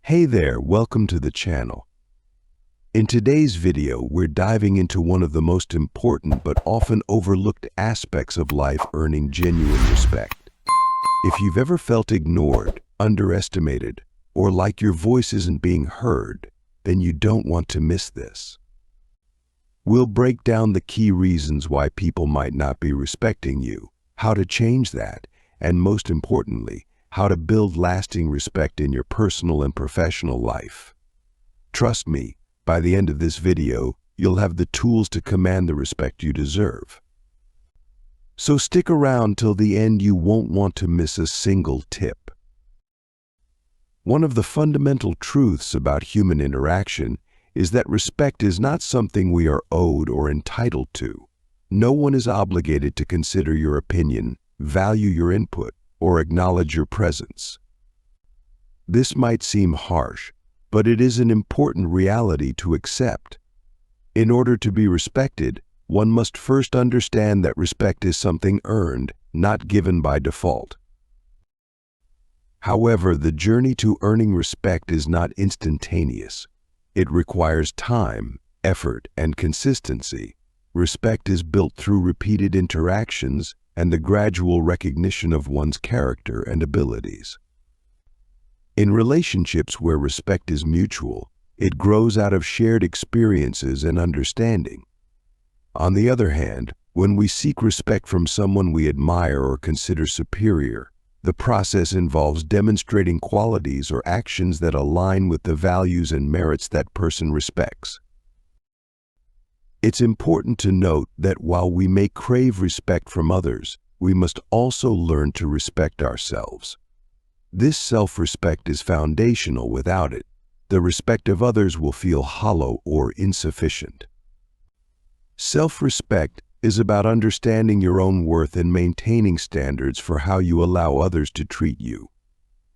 Hey there, welcome to the channel. In today's video, we're diving into one of the most important but often overlooked aspects of life: earning genuine respect. If you've ever felt ignored, underestimated, or like your voice isn't being heard, then you don't want to miss this. We'll break down the key reasons why people might not be respecting you, how to change that, and most importantly, how to build lasting respect in your personal and professional life. Trust me, by the end of this video, you'll have the tools to command the respect you deserve. So stick around till the end, you won't want to miss a single tip. One of the fundamental truths about human interaction is that respect is not something we are owed or entitled to. No one is obligated to consider your opinion, value your input, or acknowledge your presence. This might seem harsh, but it is an important reality to accept. In order to be respected, one must first understand that respect is something earned, not given by default. However, the journey to earning respect is not instantaneous. It requires time, effort, and consistency. Respect is built through repeated interactions and the gradual recognition of one's character and abilities. In relationships where respect is mutual, it grows out of shared experiences and understanding. On the other hand, when we seek respect from someone we admire or consider superior, the process involves demonstrating qualities or actions that align with the values and merits that person respects. It's important to note that while we may crave respect from others, we must also learn to respect ourselves. This self-respect is foundational. Without it, the respect of others will feel hollow or insufficient. Self-respect is about understanding your own worth and maintaining standards for how you allow others to treat you.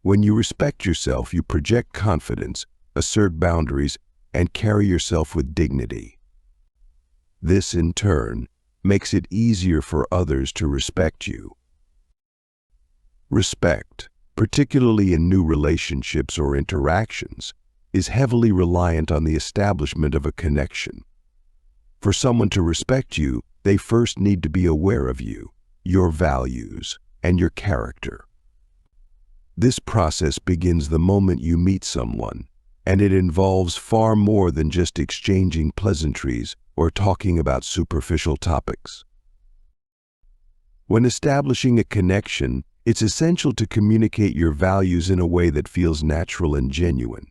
When you respect yourself, you project confidence, assert boundaries, and carry yourself with dignity. This, in turn, makes it easier for others to respect you. Respect, particularly in new relationships or interactions, is heavily reliant on the establishment of a connection. For someone to respect you, they first need to be aware of you, your values, and your character. This process begins the moment you meet someone, and it involves far more than just exchanging pleasantries or talking about superficial topics. When establishing a connection, it's essential to communicate your values in a way that feels natural and genuine.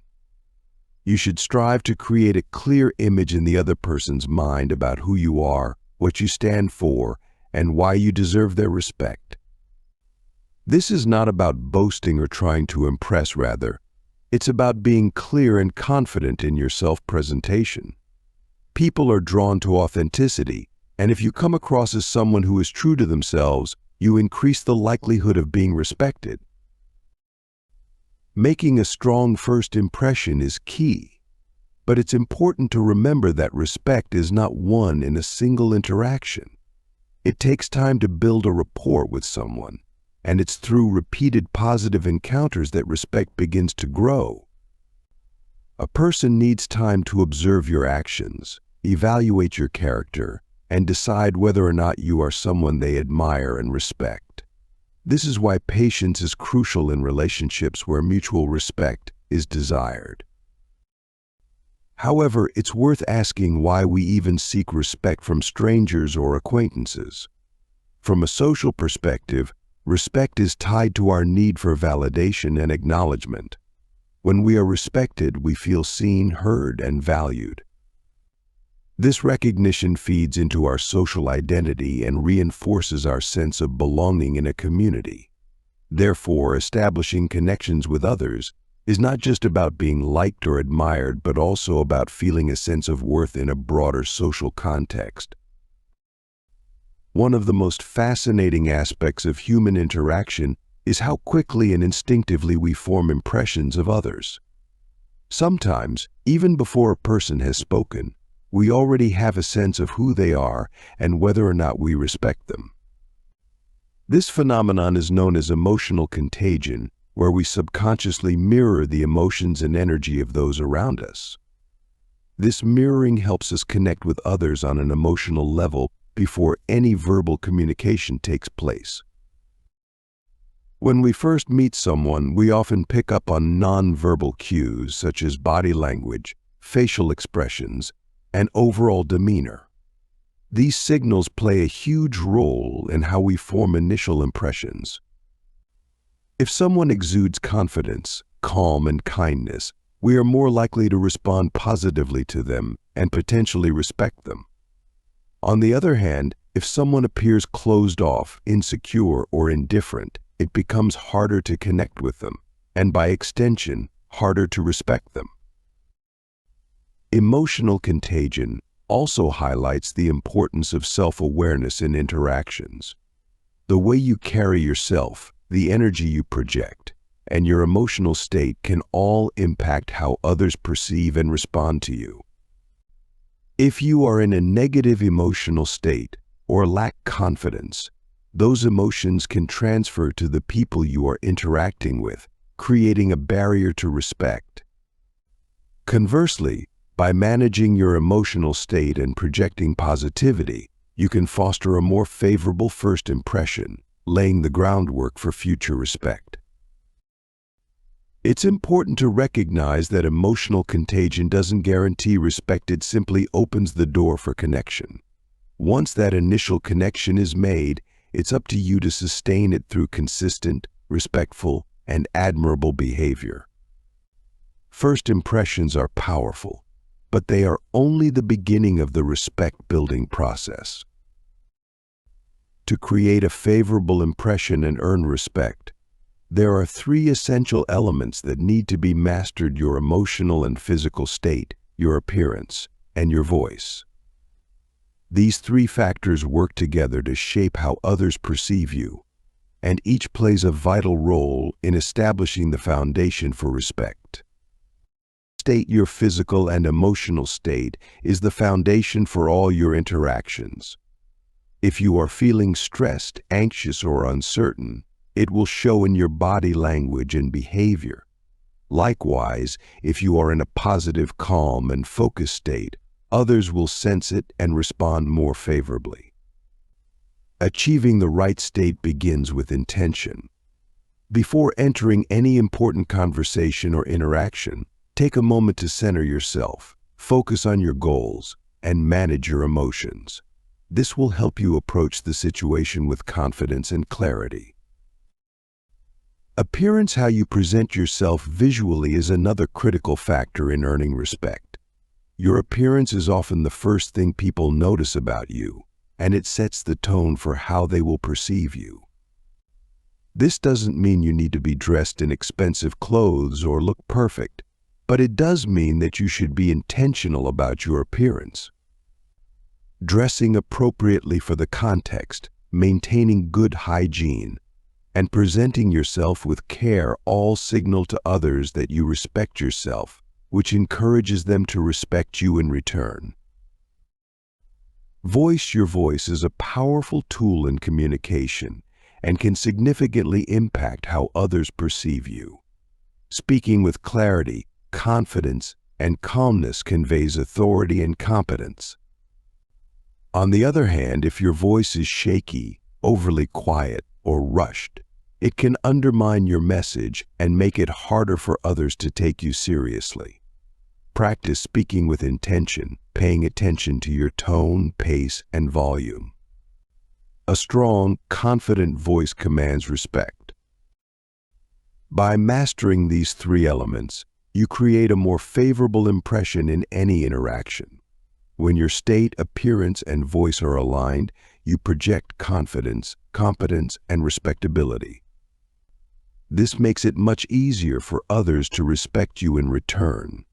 You should strive to create a clear image in the other person's mind about who you are, what you stand for, and why you deserve their respect. This is not about boasting or trying to impress, rather, it's about being clear and confident in your self-presentation. People are drawn to authenticity, and if you come across as someone who is true to themselves, you increase the likelihood of being respected. Making a strong first impression is key, but it's important to remember that respect is not won in a single interaction. It takes time to build a rapport with someone, and it's through repeated positive encounters that respect begins to grow. A person needs time to observe your actions, evaluate your character, and decide whether or not you are someone they admire and respect. This is why patience is crucial in relationships where mutual respect is desired. However, it's worth asking why we even seek respect from strangers or acquaintances. From a social perspective, respect is tied to our need for validation and acknowledgement. When we are respected, we feel seen, heard, and valued. This recognition feeds into our social identity and reinforces our sense of belonging in a community. Therefore, establishing connections with others is not just about being liked or admired, but also about feeling a sense of worth in a broader social context. One of the most fascinating aspects of human interaction is how quickly and instinctively we form impressions of others. Sometimes, even before a person has spoken, we already have a sense of who they are and whether or not we respect them. This phenomenon is known as emotional contagion, where we subconsciously mirror the emotions and energy of those around us. This mirroring helps us connect with others on an emotional level before any verbal communication takes place. When we first meet someone, we often pick up on nonverbal cues such as body language, facial expressions, and overall demeanor. These signals play a huge role in how we form initial impressions. If someone exudes confidence, calm, and kindness, we are more likely to respond positively to them and potentially respect them. On the other hand, if someone appears closed off, insecure, or indifferent, it becomes harder to connect with them, and by extension, harder to respect them. Emotional contagion also highlights the importance of self-awareness in interactions. The way you carry yourself, the energy you project, and your emotional state can all impact how others perceive and respond to you. If you are in a negative emotional state or lack confidence, those emotions can transfer to the people you are interacting with, creating a barrier to respect. Conversely, by managing your emotional state and projecting positivity, you can foster a more favorable first impression, laying the groundwork for future respect. It's important to recognize that emotional contagion doesn't guarantee respect. It simply opens the door for connection. Once that initial connection is made, it's up to you to sustain it through consistent, respectful, and admirable behavior. First impressions are powerful, but they are only the beginning of the respect-building process. To create a favorable impression and earn respect, there are 3 essential elements that need to be mastered: your emotional and physical state, your appearance, and your voice. These 3 factors work together to shape how others perceive you, and each plays a vital role in establishing the foundation for respect. Your physical and emotional state is the foundation for all your interactions. If you are feeling stressed, anxious, or uncertain, it will show in your body language and behavior. Likewise, if you are in a positive, calm, and focused state, others will sense it and respond more favorably. Achieving the right state begins with intention. Before entering any important conversation or interaction, take a moment to center yourself, focus on your goals, and manage your emotions. This will help you approach the situation with confidence and clarity. Appearance, how you present yourself visually, is another critical factor in earning respect. Your appearance is often the first thing people notice about you, and it sets the tone for how they will perceive you. This doesn't mean you need to be dressed in expensive clothes or look perfect, but it does mean that you should be intentional about your appearance. Dressing appropriately for the context, maintaining good hygiene, and presenting yourself with care all signal to others that you respect yourself, which encourages them to respect you in return. Your voice is a powerful tool in communication and can significantly impact how others perceive you. Speaking with clarity, confidence, and calmness conveys authority and competence. On the other hand, if your voice is shaky, overly quiet, or rushed, it can undermine your message and make it harder for others to take you seriously. Practice speaking with intention, paying attention to your tone, pace, and volume. A strong, confident voice commands respect. By mastering these 3 elements, you create a more favorable impression in any interaction. When your state, appearance, and voice are aligned, you project confidence, competence, and respectability. This makes it much easier for others to respect you in return.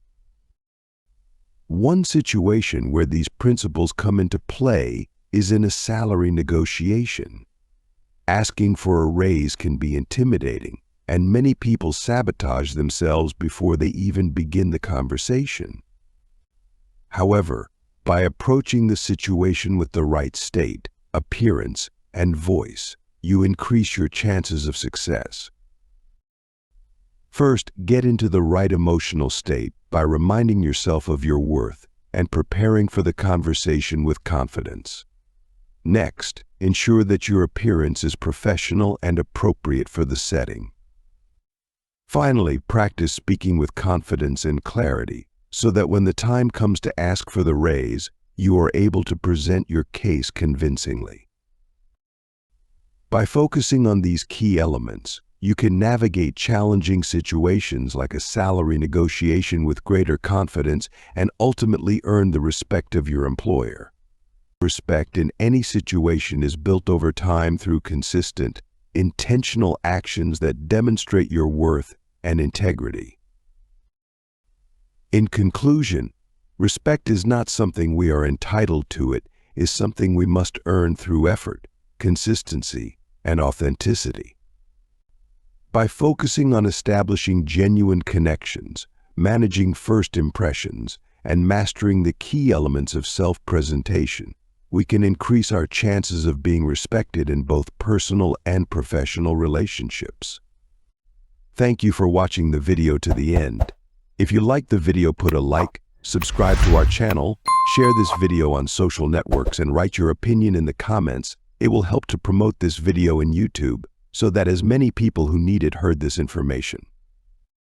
One situation where these principles come into play is in a salary negotiation. Asking for a raise can be intimidating, and many people sabotage themselves before they even begin the conversation. However, by approaching the situation with the right state, appearance, and voice, you increase your chances of success. First, get into the right emotional state by reminding yourself of your worth and preparing for the conversation with confidence. Next, ensure that your appearance is professional and appropriate for the setting. Finally, practice speaking with confidence and clarity so that when the time comes to ask for the raise, you are able to present your case convincingly. By focusing on these key elements, you can navigate challenging situations like a salary negotiation with greater confidence and ultimately earn the respect of your employer. Respect in any situation is built over time through consistent, intentional actions that demonstrate your worth and integrity. In conclusion, respect is not something we are entitled to, it is something we must earn through effort, consistency, and authenticity. By focusing on establishing genuine connections, managing first impressions, and mastering the key elements of self-presentation, we can increase our chances of being respected in both personal and professional relationships. Thank you for watching the video to the end. If you liked the video, put a like, subscribe to our channel, share this video on social networks, and write your opinion in the comments. It will help to promote this video in YouTube so that as many people who need it heard this information.